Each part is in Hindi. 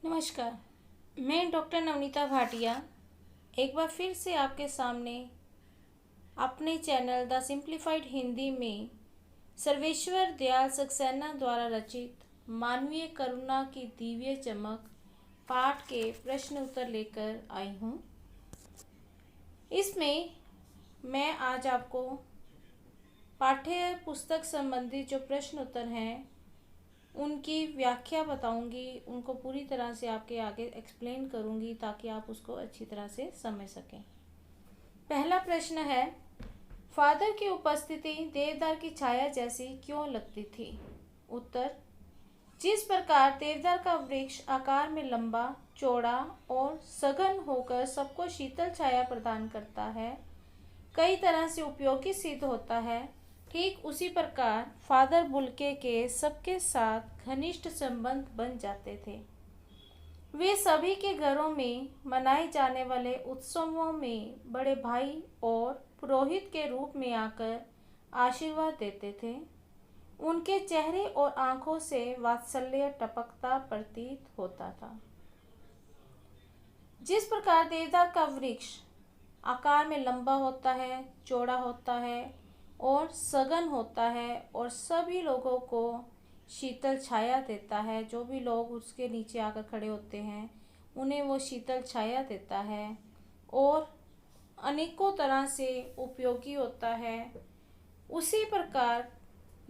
नमस्कार। मैं डॉक्टर नवनीता भाटिया एक बार फिर से आपके सामने अपने चैनल द सिंप्लीफाइड हिंदी में सर्वेश्वर दयाल सक्सेना द्वारा रचित मानवीय करुणा की दिव्य चमक पाठ के प्रश्न उत्तर लेकर आई हूँ। इसमें मैं आज आपको पाठ्य पुस्तक संबंधी जो प्रश्न उत्तर हैं उनकी व्याख्या बताऊंगी, उनको पूरी तरह से आपके आगे एक्सप्लेन करूंगी ताकि आप उसको अच्छी तरह से समझ सकें। पहला प्रश्न है, फादर की उपस्थिति देवदार की छाया जैसी क्यों लगती थी? उत्तर, जिस प्रकार देवदार का वृक्ष आकार में लंबा, चौड़ा और सघन होकर सबको शीतल छाया प्रदान करता है, कई तरह से उपयोगी सिद्ध होता है, ठीक उसी प्रकार फादर बुल्के के सबके साथ घनिष्ठ संबंध बन जाते थे। वे सभी के घरों में मनाए जाने वाले उत्सवों में बड़े भाई और पुरोहित के रूप में आकर आशीर्वाद देते थे। उनके चेहरे और आंखों से वात्सल्य टपकता प्रतीत होता था। जिस प्रकार देवदार का वृक्ष आकार में लंबा होता है, चौड़ा होता है और सघन होता है और सभी लोगों को शीतल छाया देता है, जो भी लोग उसके नीचे आकर खड़े होते हैं उन्हें वो शीतल छाया देता है और अनेकों तरह से उपयोगी होता है, उसी प्रकार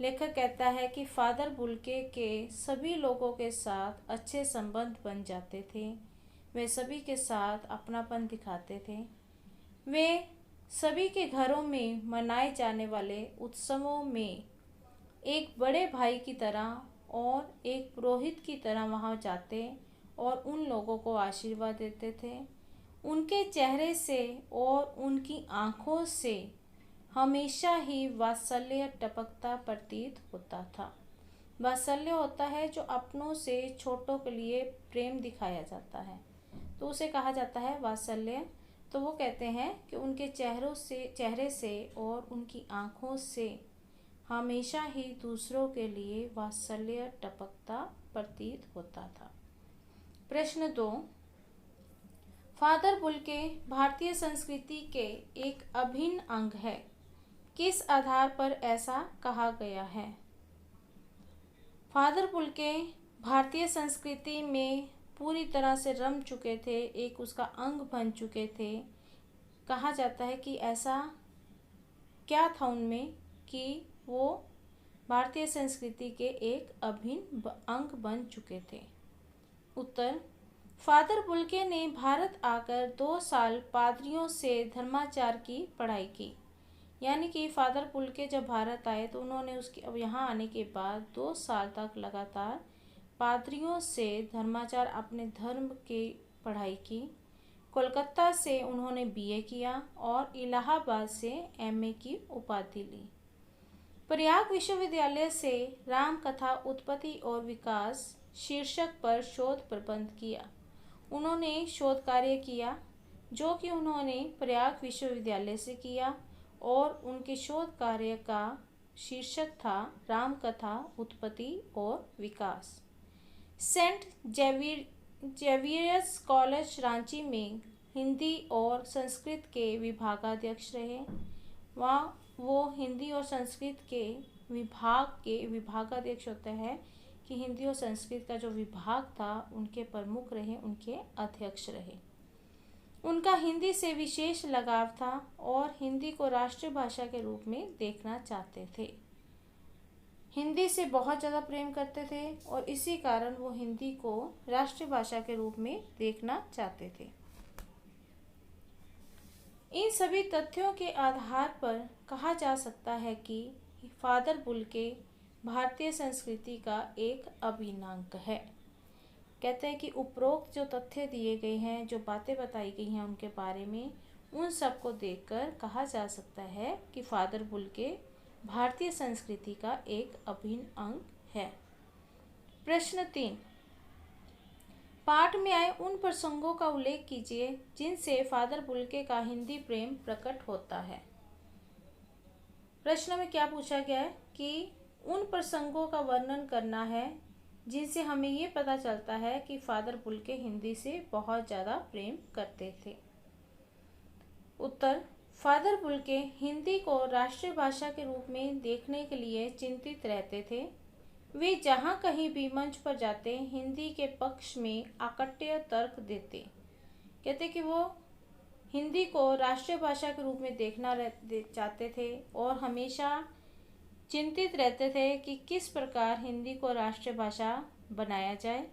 लेखक कहता है कि फादर बुल्के के सभी लोगों के साथ अच्छे संबंध बन जाते थे। वे सभी के साथ अपनापन दिखाते थे। वे सभी के घरों में मनाए जाने वाले उत्सवों में एक बड़े भाई की तरह और एक पुरोहित की तरह वहां जाते और उन लोगों को आशीर्वाद देते थे। उनके चेहरे से और उनकी आँखों से हमेशा ही वात्सल्य टपकता प्रतीत होता था। वात्सल्य होता है जो अपनों से छोटों के लिए प्रेम दिखाया जाता है, तो उसे कहा जाता है वात्सल्य। तो वो कहते हैं कि उनके चेहरे से और उनकी आँखों से हमेशा ही दूसरों के लिए वात्सल्य टपकता प्रतीत होता था। प्रश्न 2, फादर बुल्के भारतीय संस्कृति के एक अभिन्न अंग है, किस आधार पर ऐसा कहा गया है? फादर बुल्के भारतीय संस्कृति में पूरी तरह से रम चुके थे, एक उसका अंग बन चुके थे। कहा जाता है कि ऐसा क्या था उनमें कि वो भारतीय संस्कृति के एक अभिन्न अंग बन चुके थे। उत्तर, फादर बुल्के ने भारत आकर 2 साल पादरियों से धर्माचार की पढ़ाई की। यानी कि फादर बुल्के जब भारत आए तो उन्होंने उसके अब यहाँ आने के बाद 2 साल तक लगातार पादरियों से धर्माचार अपने धर्म की पढ़ाई की। कोलकाता से उन्होंने बीए किया और इलाहाबाद से एमए की उपाधि ली। प्रयाग विश्वविद्यालय से राम कथा उत्पत्ति और विकास शीर्षक पर शोध प्रबंध किया। उन्होंने शोध कार्य किया जो कि उन्होंने प्रयाग विश्वविद्यालय से किया और उनके शोध कार्य का शीर्षक था राम कथा उत्पत्ति और विकास। सेंट जेवियर्स कॉलेज रांची में हिंदी और संस्कृत के विभागाध्यक्ष रहे। वहाँ वो हिंदी और संस्कृत के विभागाध्यक्ष होता है कि हिंदी और संस्कृत का जो विभाग था उनके प्रमुख रहे, उनके अध्यक्ष रहे। उनका हिंदी से विशेष लगाव था और हिंदी को राष्ट्रीय भाषा के रूप में देखना चाहते थे। हिंदी से बहुत ज़्यादा प्रेम करते थे और इसी कारण वो हिंदी को राष्ट्रीय भाषा के रूप में देखना चाहते थे। इन सभी तथ्यों के आधार पर कहा जा सकता है कि फादर बुल्के भारतीय संस्कृति का एक अभिन्न अंग है। कहते हैं कि उपरोक्त जो तथ्य दिए गए हैं, जो बातें बताई गई हैं उनके बारे में, उन सबको देखकर कहा जा सकता है कि फादर बुल्के भारतीय संस्कृति का एक अभिन्न अंग है। प्रश्न 3, पाठ में आए उन प्रसंगों का उल्लेख कीजिए जिनसे फादर बुल्के का हिंदी प्रेम प्रकट होता है। प्रश्न में क्या पूछा गया है कि उन प्रसंगों का वर्णन करना है जिनसे हमें ये पता चलता है कि फादर बुल्के हिंदी से बहुत ज़्यादा प्रेम करते थे। उत्तर, फादर बुल्के हिंदी को राष्ट्रीय भाषा के रूप में देखने के लिए चिंतित रहते थे। वे जहाँ कहीं भी मंच पर जाते हिंदी के पक्ष में अकट्य तर्क देते। कहते कि वो हिंदी को राष्ट्रीय भाषा के रूप में देखना चाहते थे और हमेशा चिंतित रहते थे कि किस प्रकार हिंदी को राष्ट्रीय भाषा बनाया जाए।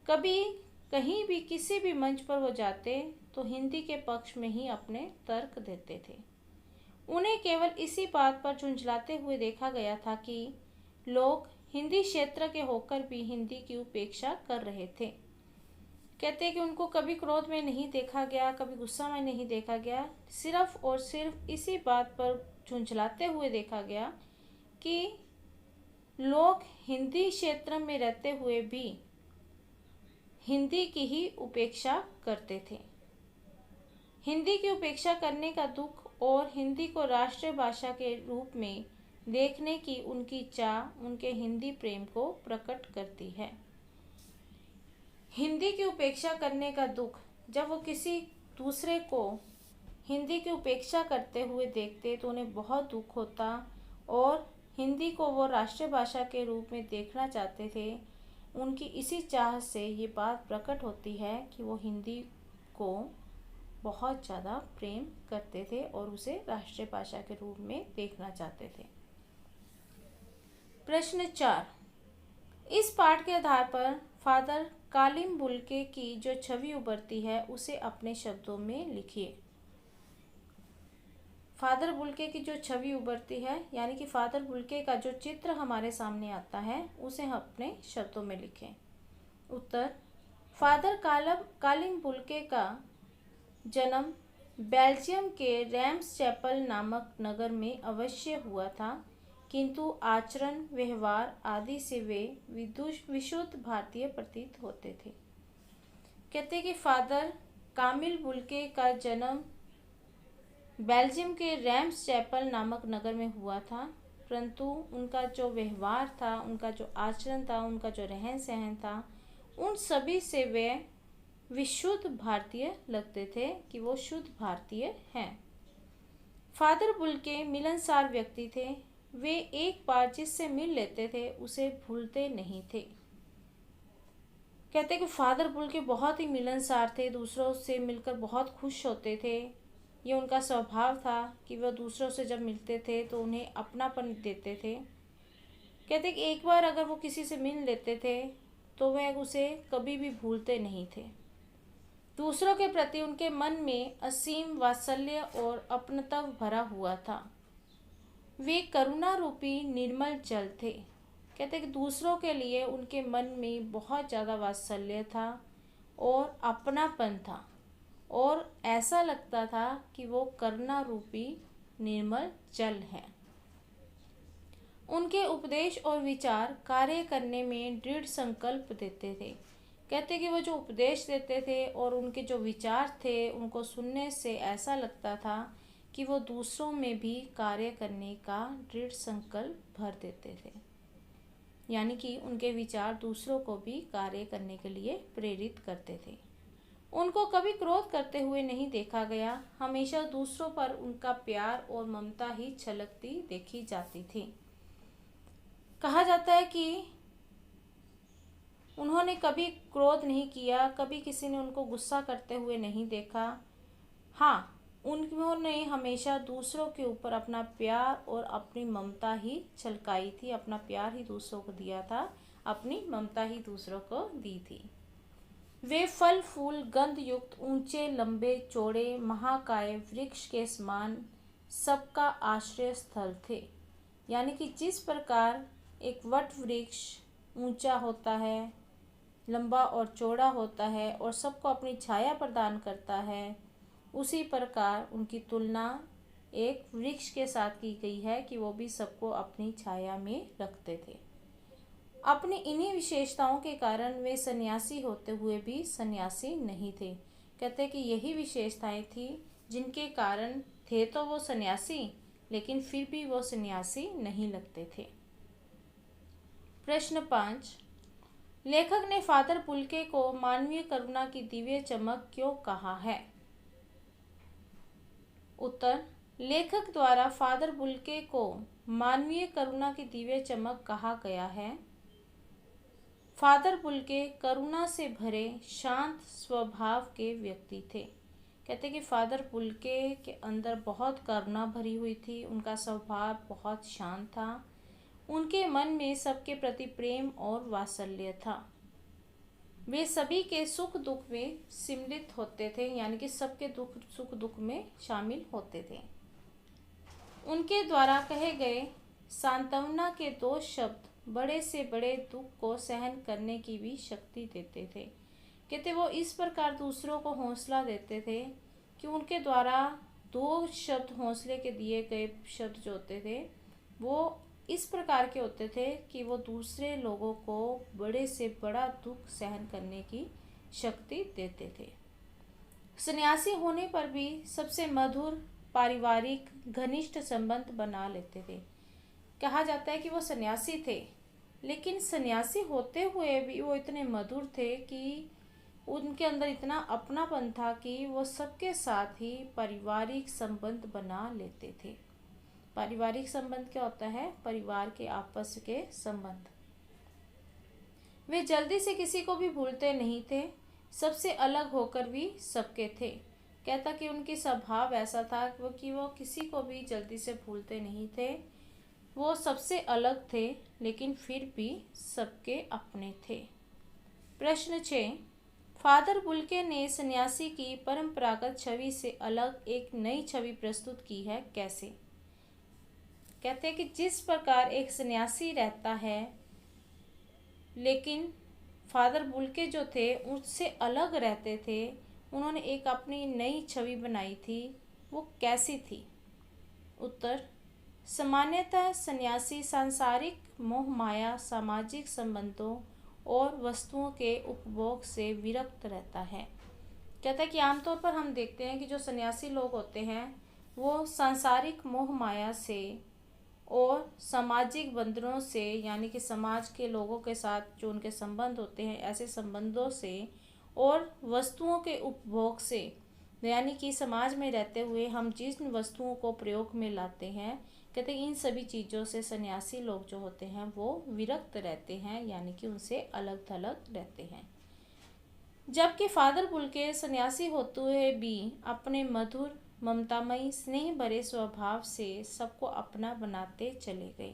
कभी कहीं भी किसी भी मंच पर वो जाते तो हिंदी के पक्ष में ही अपने तर्क देते थे। उन्हें केवल इसी बात पर झुंझलाते हुए देखा गया था कि लोग हिंदी क्षेत्र के होकर भी हिंदी की उपेक्षा कर रहे थे। कहते हैं कि उनको कभी क्रोध में नहीं देखा गया, कभी गुस्सा में नहीं देखा गया, सिर्फ और सिर्फ इसी बात पर झुंझलाते हुए देखा गया कि लोग हिंदी क्षेत्र में रहते हुए भी हिंदी की ही उपेक्षा करते थे। हिंदी की उपेक्षा करने का दुख और हिंदी को राष्ट्रीय भाषा के रूप में देखने की उनकी चाह उनके हिंदी प्रेम को प्रकट करती है। हिंदी की उपेक्षा करने का दुख, जब वो किसी दूसरे को हिंदी की उपेक्षा करते हुए देखते तो उन्हें बहुत दुख होता और हिंदी को वो राष्ट्रीय भाषा के रूप में देखना चाहते थे। उनकी इसी चाह से ये बात प्रकट होती है कि वो हिंदी को बहुत ज़्यादा प्रेम करते थे और उसे राष्ट्रीय भाषा के रूप में देखना चाहते थे। प्रश्न 4, इस पाठ के आधार पर फादर कालिम बुल्के की जो छवि उभरती है उसे अपने शब्दों में लिखिए। फादर बुल्के की जो छवि उभरती है यानी कि फादर बुल्के का जो चित्र हमारे सामने आता है उसे हम अपने शब्दों में लिखें। उत्तर, फादर कालिम बुल्के का जन्म बेल्जियम के रैम्स चैपल नामक नगर में अवश्य हुआ था, किंतु आचरण, व्यवहार आदि से वे विशुद्ध भारतीय प्रतीत होते थे। कहते कि फादर कामिल बुल्के का जन्म बेल्जियम के रैम्स चैपल नामक नगर में हुआ था, परंतु उनका जो व्यवहार था, उनका जो आचरण था, उनका जो रहन सहन था, उन सभी से वे विशुद्ध भारतीय लगते थे कि वो शुद्ध भारतीय हैं। फादर बुल्के मिलनसार व्यक्ति थे। वे एक बार जिससे मिल लेते थे उसे भूलते नहीं थे। कहते कि फादर बुल्के बहुत ही मिलनसार थे, दूसरों से मिलकर बहुत खुश होते थे। ये उनका स्वभाव था कि वह दूसरों से जब मिलते थे तो उन्हें अपनापन देते थे। कहते कि एक बार अगर वो किसी से मिल लेते थे तो वह उसे कभी भी भूलते नहीं थे। दूसरों के प्रति उनके मन में असीम वात्सल्य और अपनत्व भरा हुआ था। वे करुणा रूपी निर्मल जल थे। कहते कि दूसरों के लिए उनके मन में बहुत ज़्यादा वात्सल्य था और अपनापन था और ऐसा लगता था कि वो करुणा रूपी निर्मल जल है। उनके उपदेश और विचार कार्य करने में दृढ़ संकल्प देते थे। कहते कि वो जो उपदेश देते थे और उनके जो विचार थे उनको सुनने से ऐसा लगता था कि वो दूसरों में भी कार्य करने का दृढ़ संकल्प भर देते थे, यानी कि उनके विचार दूसरों को भी कार्य करने के लिए प्रेरित करते थे। उनको कभी क्रोध करते हुए नहीं देखा गया, हमेशा दूसरों पर उनका प्यार और ममता ही छलकती देखी जाती थी। कहा जाता है कि उन्होंने कभी क्रोध नहीं किया, कभी किसी ने उनको गुस्सा करते हुए नहीं देखा। हाँ, उन्होंने हमेशा दूसरों के ऊपर अपना प्यार और अपनी ममता ही छलकाई थी, अपना प्यार ही दूसरों को दिया था, अपनी ममता ही दूसरों को दी थी। वे फल फूल गंध युक्त ऊंचे लंबे चौड़े महाकाय वृक्ष के समान सबका आश्रय स्थल थे। यानी कि जिस प्रकार एक वट वृक्ष ऊंचा होता है, लंबा और चौड़ा होता है और सबको अपनी छाया प्रदान करता है, उसी प्रकार उनकी तुलना एक वृक्ष के साथ की गई है कि वो भी सबको अपनी छाया में रखते थे। अपनी इन्हीं विशेषताओं के कारण वे सन्यासी होते हुए भी सन्यासी नहीं थे। कहते कि यही विशेषताएं थी जिनके कारण थे तो वो सन्यासी, लेकिन फिर भी वो सन्यासी नहीं लगते थे। प्रश्न 5, लेखक ने फादर पुलके को मानवीय करुणा की दिव्य चमक क्यों कहा है? उत्तर, लेखक द्वारा फादर पुलके को मानवीय करुणा की दिव्य चमक कहा गया है। फादर पुलके करुणा से भरे शांत स्वभाव के व्यक्ति थे। कहते हैं कि फादर पुलके के अंदर बहुत करुणा भरी हुई थी, उनका स्वभाव बहुत शांत था, उनके मन में सबके प्रति प्रेम और वात्सल्य था। वे सभी के सुख दुख में सम्मिलित होते थे, यानी कि सबके सुख दुख में शामिल होते थे। उनके द्वारा कहे गए सांत्वना के 2 शब्द बड़े से बड़े दुख को सहन करने की भी शक्ति देते थे। कहते वो इस प्रकार दूसरों को हौसला देते थे कि उनके द्वारा 2 शब्द हौसले के दिए गए शब्द जो होते थे वो इस प्रकार के होते थे कि वो दूसरे लोगों को बड़े से बड़ा दुख सहन करने की शक्ति देते थे। सन्यासी होने पर भी सबसे मधुर पारिवारिक घनिष्ठ संबंध बना लेते थे। कहा जाता है कि वो सन्यासी थे, लेकिन सन्यासी होते हुए भी वो इतने मधुर थे कि उनके अंदर इतना अपनापन था कि वो सबके साथ ही पारिवारिक संबंध बना लेते थे। पारिवारिक संबंध क्या होता है? परिवार के आपस के संबंध। वे जल्दी से किसी को भी भूलते नहीं थे, सबसे अलग होकर भी सबके थे। कहता कि उनकी स्वभाव ऐसा था कि वो किसी को भी जल्दी से भूलते नहीं थे, वो सबसे अलग थे लेकिन फिर भी सबके अपने थे। प्रश्न 6, फादर पुलके ने सन्यासी की परंपरागत छवि से अलग एक नई छवि प्रस्तुत की है, कैसे? कहते हैं कि जिस प्रकार एक सन्यासी रहता है, लेकिन फादर पुलके जो थे उससे अलग रहते थे, उन्होंने एक अपनी नई छवि बनाई थी, वो कैसी थी? उत्तर, सामान्यतः सन्यासी सांसारिक मोह माया, सामाजिक संबंधों और वस्तुओं के उपभोग से विरक्त रहता है। कहता है कि आमतौर पर हम देखते हैं कि जो सन्यासी लोग होते हैं वो सांसारिक मोह माया से और सामाजिक बंधनों से, यानी कि समाज के लोगों के साथ जो उनके संबंध होते हैं ऐसे संबंधों से और वस्तुओं के उपभोग से, यानी कि समाज में रहते हुए हम जिन वस्तुओं को प्रयोग में लाते हैं, कहते हैं इन सभी चीज़ों से सन्यासी लोग जो होते हैं वो विरक्त रहते हैं, यानी कि उनसे अलग थलग रहते हैं। जबकि फादर पुलके सन्यासी होते हुए भी अपने मधुर ममतामयी स्नेह भरे स्वभाव से सबको अपना बनाते चले गए।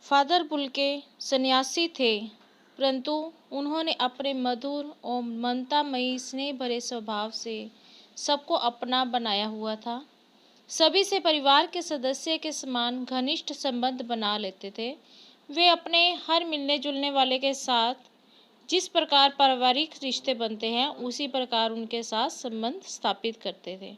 फादर पुलके सन्यासी थे, परंतु उन्होंने अपने मधुर और ममतामयी स्नेह भरे स्वभाव से सबको अपना बनाया हुआ था। सभी से परिवार के सदस्य के समान घनिष्ठ संबंध बना लेते थे। वे अपने हर मिलने जुलने वाले के साथ जिस प्रकार पारिवारिक रिश्ते बनते हैं उसी प्रकार उनके साथ संबंध स्थापित करते थे।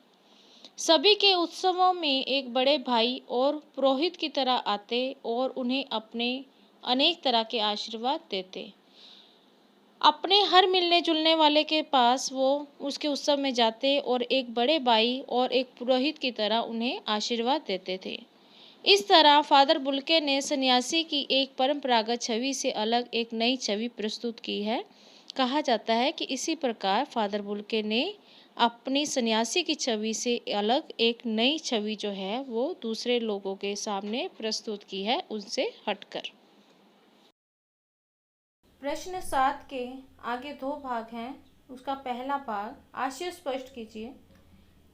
सभी के उत्सवों में एक बड़े भाई और पुरोहित की तरह आते और उन्हें अपने अनेक तरह के आशीर्वाद देते। अपने हर मिलने जुलने वाले के पास वो उसके उत्सव में जाते और एक बड़े भाई और एक पुरोहित की तरह उन्हें आशीर्वाद देते थे। इस तरह फादर पुलके ने सन्यासी की एक परंपरागत छवि से अलग एक नई छवि प्रस्तुत की है। कहा जाता है कि इसी प्रकार फादर पुलके ने अपनी सन्यासी की छवि से अलग एक नई छवि जो है वो दूसरे लोगों के सामने प्रस्तुत की है, उनसे हटकर। प्रश्न 7 के आगे 2 भाग हैं। उसका पहला भाग, आशय स्पष्ट कीजिए।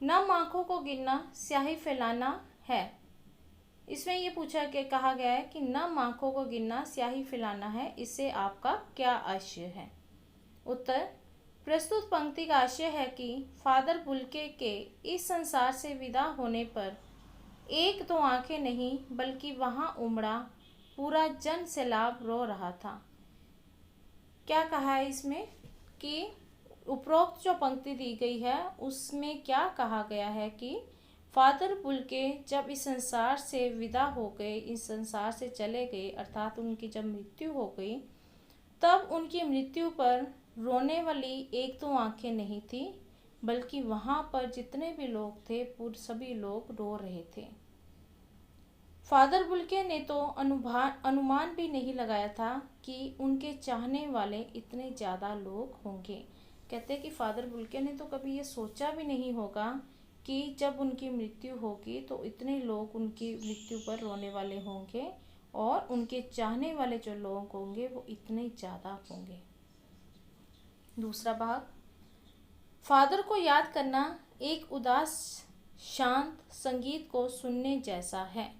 नम आँखों को गिनना स्याही फैलाना है। इसमें ये पूछा के कहा गया है कि नम आँखों को गिनना स्याही फैलाना है, इससे आपका क्या आशय है? उत्तर, प्रस्तुत पंक्ति का आशय है कि फादर पुलके के इस संसार से विदा होने पर एक दो आंखें नहीं बल्कि वहां उमड़ा पूरा जन सैलाब रो रहा था। क्या कहा है इसमें कि उपरोक्त जो पंक्ति दी गई है उसमें क्या कहा गया है कि फादर पुलके जब इस संसार से विदा हो गए, इस संसार से चले गए, अर्थात उनकी जब मृत्यु हो गई, तब उनकी मृत्यु पर रोने वाली एक दो आंखें नहीं थी बल्कि वहाँ पर जितने भी लोग थे पूरे सभी लोग रो रहे थे। फादर बुल्के ने तो अनुमान भी नहीं लगाया था कि उनके चाहने वाले इतने ज़्यादा लोग होंगे। कहते हैं कि फादर बुल्के ने तो कभी ये सोचा भी नहीं होगा कि जब उनकी मृत्यु होगी तो इतने लोग उनकी मृत्यु पर रोने वाले होंगे और उनके चाहने वाले जो लोग होंगे वो इतने ज़्यादा होंगे। दूसरा भाग, फादर को याद करना एक उदास शांत संगीत को सुनने जैसा है।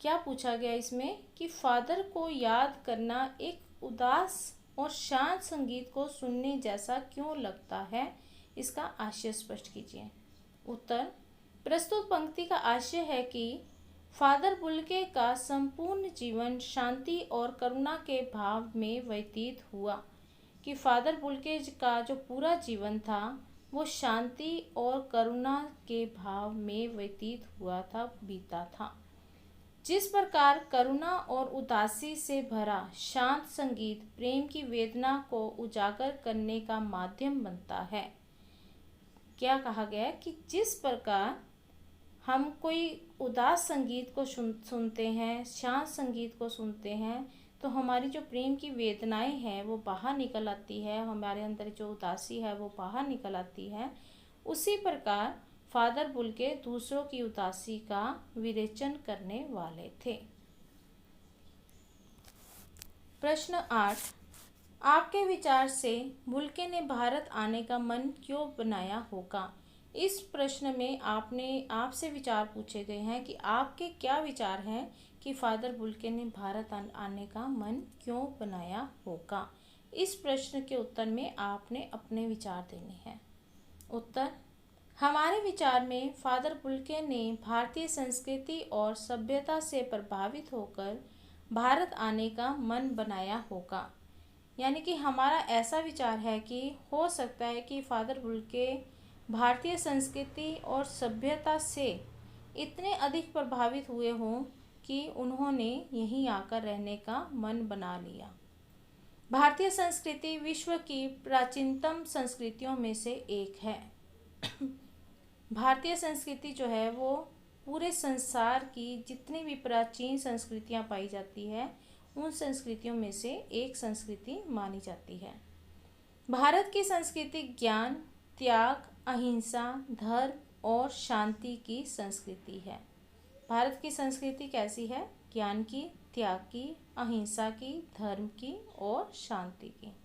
क्या पूछा गया इसमें कि फादर को याद करना एक उदास और शांत संगीत को सुनने जैसा क्यों लगता है, इसका आशय स्पष्ट कीजिए। उत्तर, प्रस्तुत पंक्ति का आशय है कि फादर बुल्के का संपूर्ण जीवन शांति और करुणा के भाव में व्यतीत हुआ, कि फादर बुल्के का जो पूरा जीवन था वो शांति और करुणा के भाव में व्यतीत हुआ था, बीता था। जिस प्रकार करुणा और उदासी से भरा शांत संगीत प्रेम की वेदना को उजागर करने का माध्यम बनता है। क्या कहा गया कि जिस प्रकार हम कोई उदास संगीत को सुनते हैं, शांत संगीत को सुनते हैं, तो हमारी जो प्रेम की वेदनाएं हैं वो बाहर निकल आती है, हमारे अंदर जो उदासी है वो बाहर निकल आती है। उसी प्रकार फादर बुल्के दूसरों की उदासी का विरेचन करने वाले थे। प्रश्न 8, आपके विचार से बुल्के ने भारत आने का मन क्यों बनाया होगा। इस प्रश्न में आपसे विचार पूछे गए हैं कि आपके क्या विचार हैं कि फादर बुल्के ने भारत आने का मन क्यों बनाया होगा। इस प्रश्न के उत्तर में आपने अपने विचार देने हैं। उत्तर, हमारे विचार में फादर बुल्के ने भारतीय संस्कृति और सभ्यता से प्रभावित होकर भारत आने का मन बनाया होगा। यानी कि हमारा ऐसा विचार है कि हो सकता है कि फादर बुल्के भारतीय संस्कृति और सभ्यता से इतने अधिक प्रभावित हुए हों कि उन्होंने यहीं आकर रहने का मन बना लिया। भारतीय संस्कृति विश्व की प्राचीनतम संस्कृतियों में से एक है। भारतीय संस्कृति जो है वो पूरे संसार की जितनी भी प्राचीन संस्कृतियां पाई जाती है उन संस्कृतियों में से एक संस्कृति मानी जाती है। भारत की संस्कृति ज्ञान, त्याग, अहिंसा, धर्म और शांति की संस्कृति है। भारत की संस्कृति कैसी है? ज्ञान की, त्याग की, अहिंसा की, धर्म की और शांति की।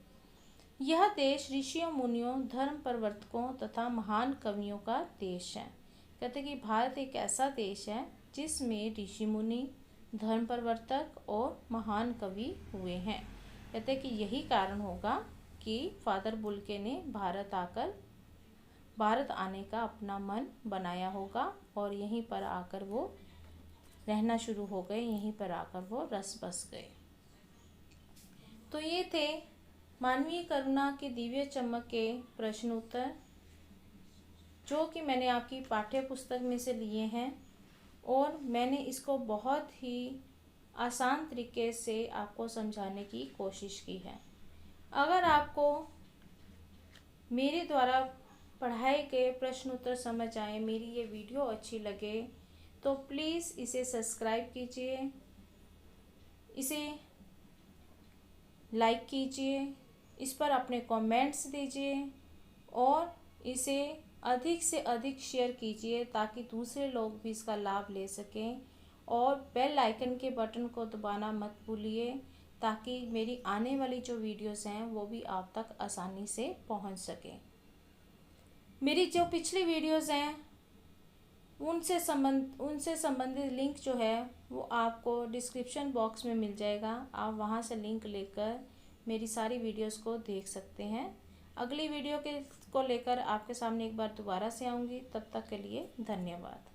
यह देश ऋषियों, मुनियों, धर्म प्रवर्तकों तथा महान कवियों का देश है। कहते हैं कि भारत एक ऐसा देश है जिसमें ऋषि मुनि, धर्म प्रवर्तक और महान कवि हुए हैं। कहते हैं कि यही कारण होगा कि फादर बुल्के ने भारत आने का अपना मन बनाया होगा और यहीं पर आकर वो रहना शुरू हो गए, यहीं पर आकर वो रस बस गए। तो ये थे मानवीय करुणा के दिव्य चमक के प्रश्न उत्तर, जो कि मैंने आपकी पाठ्य पुस्तक में से लिए हैं और मैंने इसको बहुत ही आसान तरीके से आपको समझाने की कोशिश की है। अगर आपको मेरे द्वारा पढ़ाए गए प्रश्न उत्तर समझ आए, मेरी ये वीडियो अच्छी लगे, तो प्लीज़ इसे सब्सक्राइब कीजिए, इसे लाइक कीजिए, इस पर अपने कमेंट्स दीजिए और इसे अधिक से अधिक शेयर कीजिए ताकि दूसरे लोग भी इसका लाभ ले सकें। और बेल आइकन के बटन को दबाना मत भूलिए ताकि मेरी आने वाली जो वीडियोस हैं वो भी आप तक आसानी से पहुंच सके। मेरी जो पिछली वीडियोस हैं उनसे संबंधित लिंक जो है वो आपको डिस्क्रिप्शन बॉक्स में मिल जाएगा। आप वहां से लिंक लेकर मेरी सारी वीडियोस को देख सकते हैं। अगली वीडियो को लेकर आपके सामने एक बार दोबारा से आऊँगी। तब तक के लिए धन्यवाद।